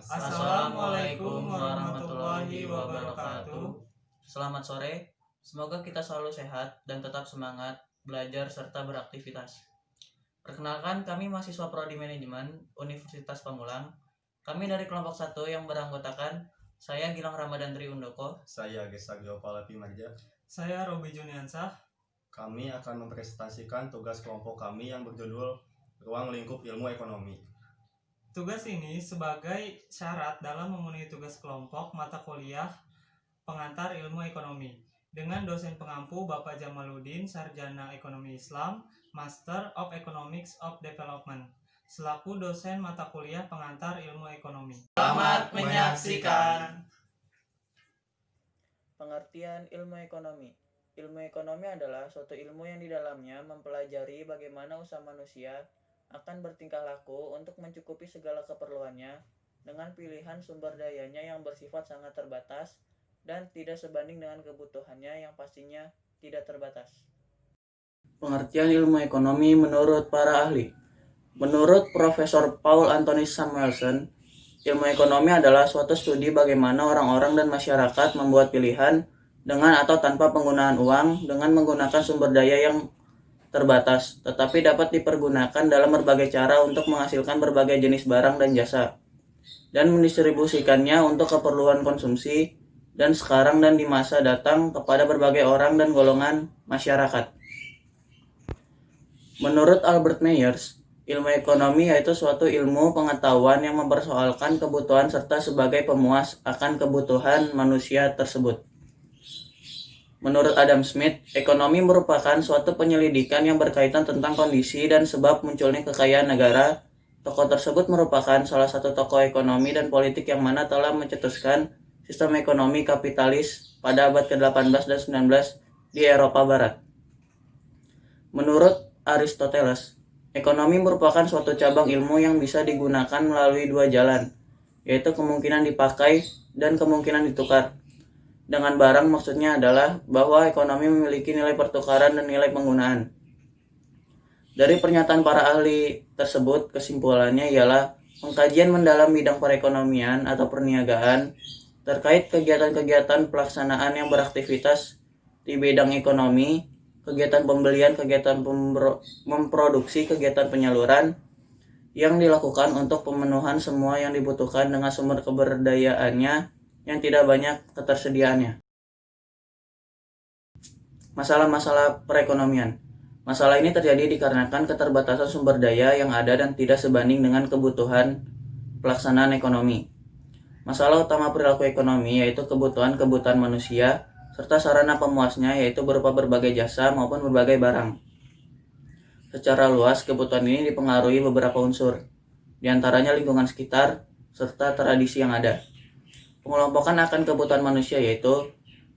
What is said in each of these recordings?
Assalamualaikum warahmatullahi wabarakatuh. Selamat sore, semoga kita selalu sehat dan tetap semangat belajar serta beraktivitas. Perkenalkan, kami mahasiswa Prodi Manajemen Universitas Pamulang. Kami dari kelompok 1 yang beranggotakan saya Gilang Ramadan Triundoko, saya Gesagio Palapi Marja. Saya Robi Juniansah. Kami akan mempresentasikan tugas kelompok kami yang berjudul Ruang Lingkup Ilmu Ekonomi. Tugas ini sebagai syarat dalam memenuhi tugas kelompok mata kuliah pengantar ilmu ekonomi dengan dosen pengampu Bapak Jamaluddin, Sarjana Ekonomi Islam, Master of Economics of Development, selaku dosen mata kuliah pengantar ilmu ekonomi. Selamat menyaksikan. Pengertian ilmu ekonomi. Ilmu ekonomi adalah suatu ilmu yang di dalamnya mempelajari bagaimana usaha manusia akan bertingkah laku untuk mencukupi segala keperluannya dengan pilihan sumber dayanya yang bersifat sangat terbatas dan tidak sebanding dengan kebutuhannya yang pastinya tidak terbatas. Pengertian ilmu ekonomi menurut para ahli. Menurut Profesor Paul Anthony Samuelson, ilmu ekonomi adalah suatu studi bagaimana orang-orang dan masyarakat membuat pilihan dengan atau tanpa penggunaan uang dengan menggunakan sumber daya yang terbatas, tetapi dapat dipergunakan dalam berbagai cara untuk menghasilkan berbagai jenis barang dan jasa, dan mendistribusikannya untuk keperluan konsumsi dan sekarang dan di masa datang kepada berbagai orang dan golongan masyarakat. Menurut Albert Meyers, ilmu ekonomi yaitu suatu ilmu pengetahuan yang mempersoalkan kebutuhan serta sebagai pemuas akan kebutuhan manusia tersebut. Menurut Adam Smith, ekonomi merupakan suatu penyelidikan yang berkaitan tentang kondisi dan sebab munculnya kekayaan negara. Tokoh tersebut merupakan salah satu tokoh ekonomi dan politik yang mana telah mencetuskan sistem ekonomi kapitalis pada abad ke-18 dan 19 di Eropa Barat. Menurut Aristoteles, ekonomi merupakan suatu cabang ilmu yang bisa digunakan melalui dua jalan, yaitu kemungkinan dipakai dan kemungkinan ditukar. Dengan barang maksudnya adalah bahwa ekonomi memiliki nilai pertukaran dan nilai penggunaan. Dari pernyataan para ahli tersebut, kesimpulannya ialah pengkajian mendalam bidang perekonomian atau perniagaan terkait kegiatan-kegiatan pelaksanaan yang beraktivitas di bidang ekonomi, kegiatan pembelian, kegiatan memproduksi, kegiatan penyaluran yang dilakukan untuk pemenuhan semua yang dibutuhkan dengan sumber keberdayaannya yang tidak banyak ketersediaannya. Masalah-masalah perekonomian. Masalah ini terjadi dikarenakan keterbatasan sumber daya yang ada dan tidak sebanding dengan kebutuhan pelaksanaan ekonomi. Masalah utama perilaku ekonomi yaitu kebutuhan-kebutuhan manusia serta sarana pemuasnya yaitu berupa berbagai jasa maupun berbagai barang. Secara luas, kebutuhan ini dipengaruhi beberapa unsur, diantaranya lingkungan sekitar serta tradisi yang ada. Pengelompokan akan kebutuhan manusia yaitu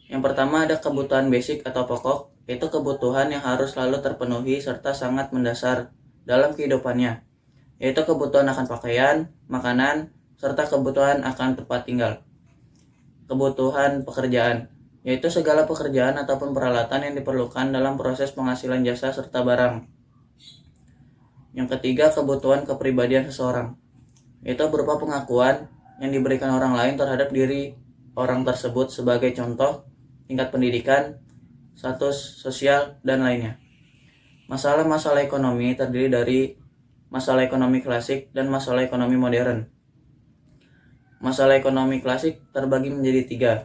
yang pertama ada kebutuhan basic atau pokok, yaitu kebutuhan yang harus selalu terpenuhi serta sangat mendasar dalam kehidupannya, yaitu kebutuhan akan pakaian, makanan, serta kebutuhan akan tempat tinggal. Kebutuhan pekerjaan, yaitu segala pekerjaan ataupun peralatan yang diperlukan dalam proses penghasilan jasa serta barang. Yang ketiga, kebutuhan kepribadian seseorang, yaitu berupa pengakuan yang diberikan orang lain terhadap diri orang tersebut sebagai contoh, tingkat pendidikan, status sosial, dan lainnya. Masalah-masalah ekonomi terdiri dari masalah ekonomi klasik dan masalah ekonomi modern. Masalah ekonomi klasik terbagi menjadi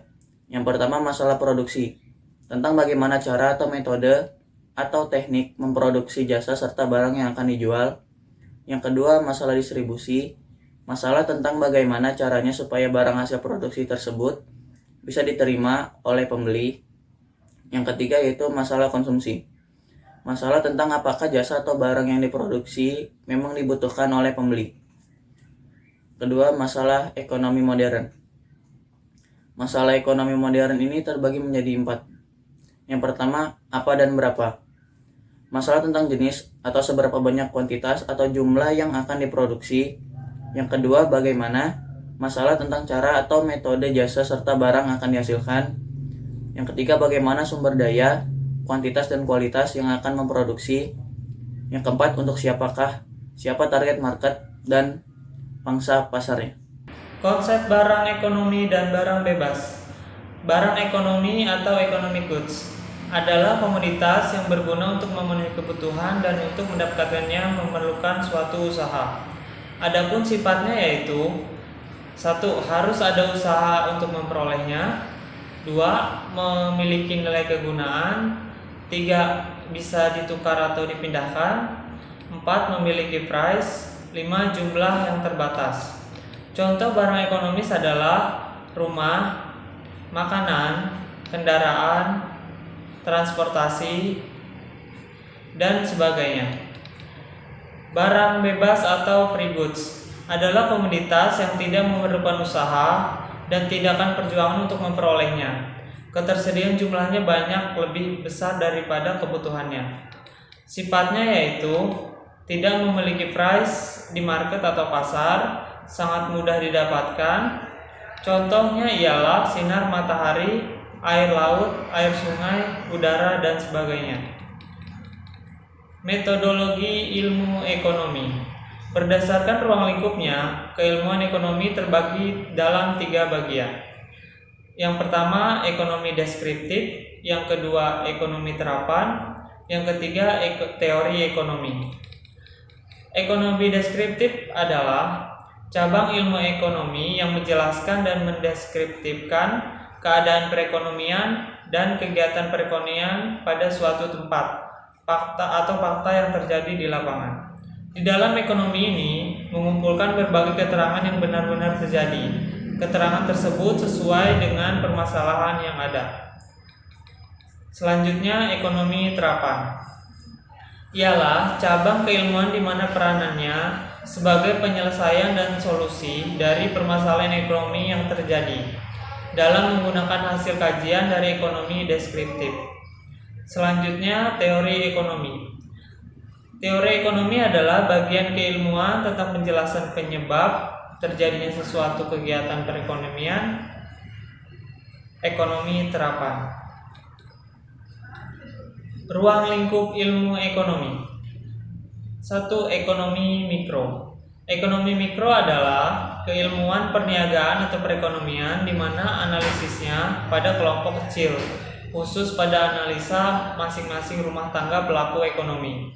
3. Yang pertama, masalah produksi, tentang bagaimana cara atau metode atau teknik memproduksi jasa serta barang yang akan dijual. Yang kedua, masalah distribusi, masalah tentang bagaimana caranya supaya barang hasil produksi tersebut bisa diterima oleh pembeli. Yang ketiga yaitu masalah konsumsi. Masalah tentang apakah jasa atau barang yang diproduksi memang dibutuhkan oleh pembeli. Kedua, masalah ekonomi modern. Masalah ekonomi modern ini terbagi menjadi 4. Yang pertama, apa dan berapa. Masalah tentang jenis atau seberapa banyak kuantitas atau jumlah yang akan diproduksi. Yang kedua, bagaimana. Masalah tentang cara atau metode jasa serta barang akan dihasilkan. Yang ketiga, bagaimana sumber daya, kuantitas dan kualitas yang akan memproduksi. Yang keempat, untuk siapa target market dan pangsa pasarnya. Konsep barang ekonomi dan barang bebas. Barang ekonomi atau economic goods adalah komoditas yang berguna untuk memenuhi kebutuhan dan untuk mendapatkannya memerlukan suatu usaha. Adapun sifatnya yaitu 1. Harus ada usaha untuk memperolehnya. 2. Memiliki nilai kegunaan. 3. Bisa ditukar atau dipindahkan. 4. Memiliki price. 5. Jumlah yang terbatas. Contoh barang ekonomis adalah rumah, makanan, kendaraan, transportasi, dan sebagainya. Barang bebas atau free goods adalah komoditas yang tidak memerlukan usaha dan tidak akan perjuangan untuk memperolehnya. Ketersediaan jumlahnya banyak lebih besar daripada kebutuhannya. Sifatnya yaitu tidak memiliki price di market atau pasar, sangat mudah didapatkan. Contohnya ialah sinar matahari, air laut, air sungai, udara, dan sebagainya. Metodologi ilmu ekonomi. Berdasarkan ruang lingkupnya, keilmuan ekonomi terbagi dalam 3 bagian. Yang pertama, ekonomi deskriptif. Yang kedua, ekonomi terapan. Yang ketiga, teori ekonomi. Ekonomi deskriptif adalah cabang ilmu ekonomi yang menjelaskan dan mendeskriptifkan keadaan perekonomian dan kegiatan perekonomian pada suatu tempat, fakta yang terjadi di lapangan. Di dalam ekonomi ini mengumpulkan berbagai keterangan yang benar-benar terjadi. Keterangan tersebut sesuai dengan permasalahan yang ada. Selanjutnya, ekonomi terapan. Ialah cabang keilmuan di mana peranannya sebagai penyelesaian dan solusi dari permasalahan ekonomi yang terjadi dalam menggunakan hasil kajian dari ekonomi deskriptif. Selanjutnya, teori ekonomi. Teori ekonomi adalah bagian keilmuan tentang penjelasan penyebab terjadinya sesuatu kegiatan perekonomian. Ekonomi terapan. Ruang lingkup ilmu ekonomi. 1. Ekonomi mikro. Ekonomi mikro adalah keilmuan perniagaan atau perekonomian di mana analisisnya pada kelompok kecil, khusus pada analisa masing-masing rumah tangga pelaku ekonomi.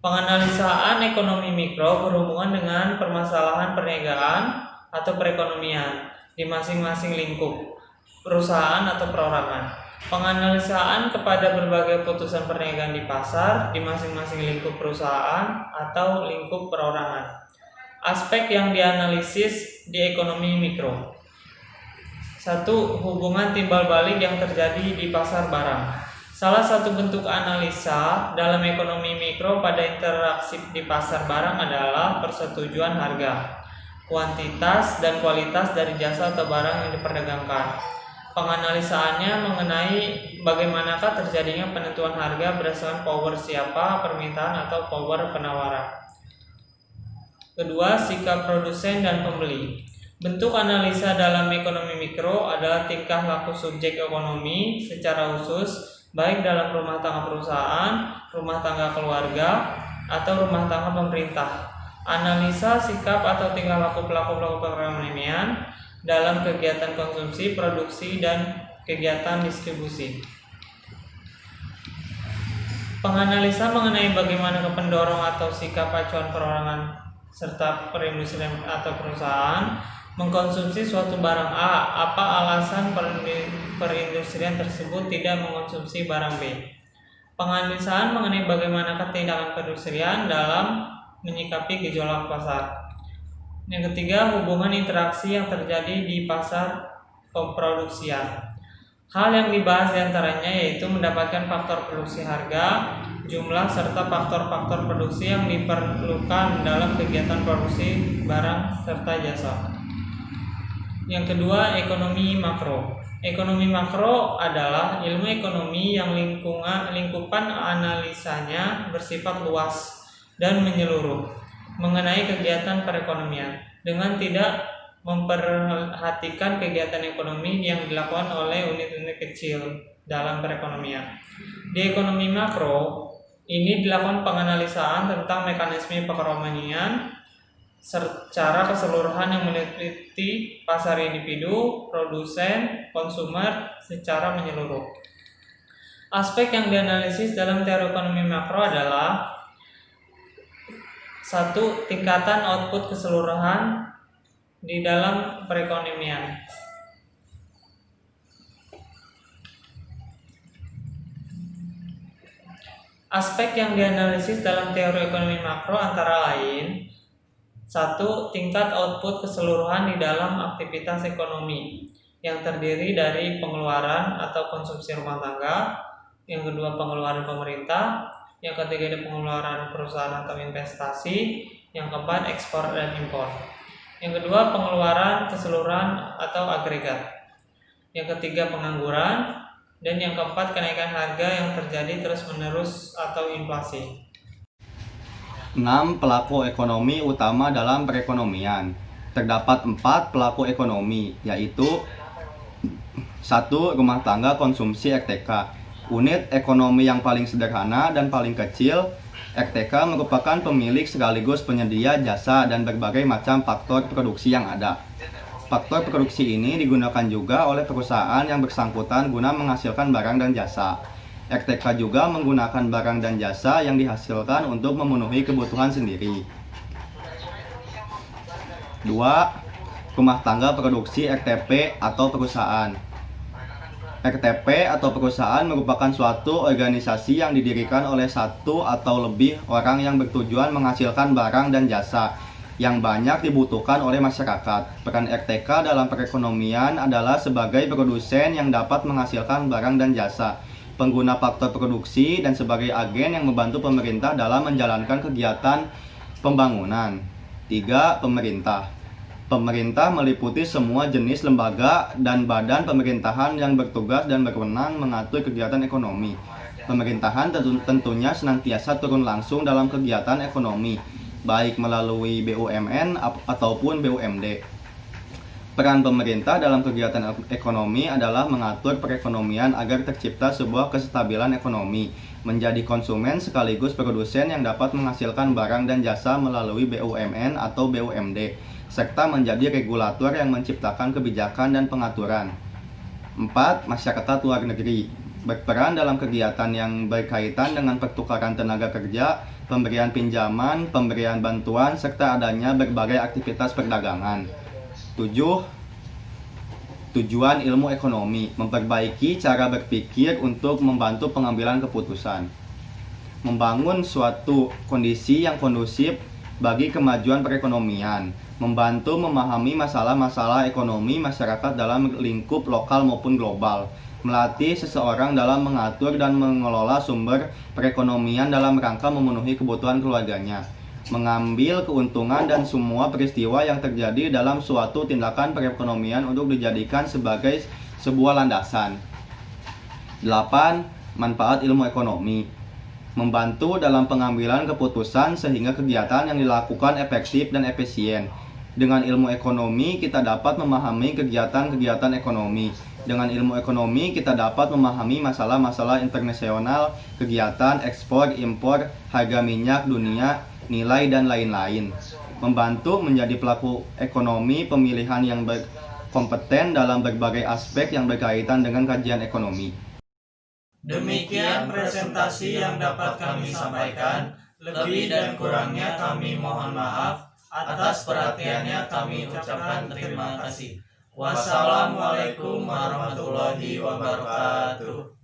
Penganalisaan ekonomi mikro berhubungan dengan permasalahan perniagaan atau perekonomian di masing-masing lingkup perusahaan atau perorangan. Penganalisaan kepada berbagai putusan perniagaan di pasar di masing-masing lingkup perusahaan atau lingkup perorangan. Aspek yang dianalisis di ekonomi mikro. 1. Hubungan timbal balik yang terjadi di pasar barang. Salah satu bentuk analisa dalam ekonomi mikro pada interaksi di pasar barang adalah persetujuan harga, kuantitas, dan kualitas dari jasa atau barang yang diperdagangkan. Penganalisaannya mengenai bagaimanakah terjadinya penentuan harga berdasarkan power siapa, permintaan, atau power penawaran. Kedua, sikap produsen dan pembeli. Bentuk analisa dalam ekonomi mikro adalah tingkah laku subjek ekonomi secara khusus, baik dalam rumah tangga perusahaan, rumah tangga keluarga, atau rumah tangga pemerintah. Analisa sikap atau tingkah laku pelaku-pelaku perekonomian dalam kegiatan konsumsi, produksi, dan kegiatan distribusi. Penganalisa mengenai bagaimana pendorong atau sikap acuan perorangan serta perindustrian atau perusahaan mengkonsumsi suatu barang A, apa alasan perindustrian tersebut tidak mengkonsumsi barang B. Penganalisaan mengenai bagaimana tindakan perindustrian dalam menyikapi gejolak pasar. Yang ketiga, hubungan interaksi yang terjadi di pasar pemproduksian. Hal yang dibahas diantaranya yaitu mendapatkan faktor produksi harga, jumlah, serta faktor-faktor produksi yang diperlukan dalam kegiatan produksi barang serta jasa. Yang kedua, ekonomi makro. Ekonomi makro adalah ilmu ekonomi yang lingkupan analisanya bersifat luas dan menyeluruh mengenai kegiatan perekonomian dengan tidak memperhatikan kegiatan ekonomi yang dilakukan oleh unit-unit kecil dalam perekonomian. Di ekonomi makro, ini dilakukan penganalisaan tentang mekanisme perekonomian secara keseluruhan yang meneliti pasar individu, produsen, konsumer secara menyeluruh. Aspek yang dianalisis dalam teori ekonomi makro adalah 1. Tingkatan output keseluruhan di dalam perekonomian. Aspek yang dianalisis dalam teori ekonomi makro antara lain 1. Tingkat output keseluruhan di dalam aktivitas ekonomi yang terdiri dari pengeluaran atau konsumsi rumah tangga, yang kedua pengeluaran pemerintah, yang ketiga ada pengeluaran perusahaan atau investasi, yang keempat ekspor dan impor. Yang kedua pengeluaran keseluruhan atau agregat. Yang ketiga pengangguran, dan yang keempat kenaikan harga yang terjadi terus-menerus atau inflasi. 6. Pelaku ekonomi utama dalam perekonomian. Terdapat 4 pelaku ekonomi, yaitu 1. Rumah tangga konsumsi RTK. Unit ekonomi yang paling sederhana dan paling kecil, RTK merupakan pemilik sekaligus penyedia jasa dan berbagai macam faktor produksi yang ada. Faktor produksi ini digunakan juga oleh perusahaan yang bersangkutan guna menghasilkan barang dan jasa. RTK juga menggunakan barang dan jasa yang dihasilkan untuk memenuhi kebutuhan sendiri. 2. Rumah tangga produksi RTP atau perusahaan. RTP atau perusahaan merupakan suatu organisasi yang didirikan oleh satu atau lebih orang yang bertujuan menghasilkan barang dan jasa yang banyak dibutuhkan oleh masyarakat. Peran RTK dalam perekonomian adalah sebagai produsen yang dapat menghasilkan barang dan jasa, pengguna faktor produksi, dan sebagai agen yang membantu pemerintah dalam menjalankan kegiatan pembangunan. 3. Pemerintah. Pemerintah meliputi semua jenis lembaga dan badan pemerintahan yang bertugas dan berwenang mengatur kegiatan ekonomi. Pemerintahan tentunya senantiasa turun langsung dalam kegiatan ekonomi, baik melalui BUMN ataupun BUMD. Peran pemerintah dalam kegiatan ekonomi adalah mengatur perekonomian agar tercipta sebuah kestabilan ekonomi, menjadi konsumen sekaligus produsen yang dapat menghasilkan barang dan jasa melalui BUMN atau BUMD, serta menjadi regulator yang menciptakan kebijakan dan pengaturan. 4. Masyarakat luar negeri berperan dalam kegiatan yang berkaitan dengan pertukaran tenaga kerja, pemberian pinjaman, pemberian bantuan, serta adanya berbagai aktivitas perdagangan. 7. Tujuan ilmu ekonomi, memperbaiki cara berpikir untuk membantu pengambilan keputusan. Membangun suatu kondisi yang kondusif bagi kemajuan perekonomian, membantu memahami masalah-masalah ekonomi masyarakat dalam lingkup lokal maupun global, melatih seseorang dalam mengatur dan mengelola sumber perekonomian dalam rangka memenuhi kebutuhan keluarganya, mengambil keuntungan dan semua peristiwa yang terjadi dalam suatu tindakan perekonomian untuk dijadikan sebagai sebuah landasan. 8. Manfaat ilmu ekonomi, membantu dalam pengambilan keputusan sehingga kegiatan yang dilakukan efektif dan efisien. Dengan ilmu ekonomi kita dapat memahami kegiatan-kegiatan ekonomi. Dengan ilmu ekonomi kita dapat memahami masalah-masalah internasional, kegiatan ekspor, impor, harga minyak dunia, nilai dan lain-lain. Membantu menjadi pelaku ekonomi pemilihan yang berkompeten dalam berbagai aspek yang berkaitan dengan kajian ekonomi. Demikian presentasi yang dapat kami sampaikan. Lebih dan kurangnya kami mohon maaf. Atas perhatiannya kami ucapkan terima kasih. Wassalamualaikum warahmatullahi wabarakatuh.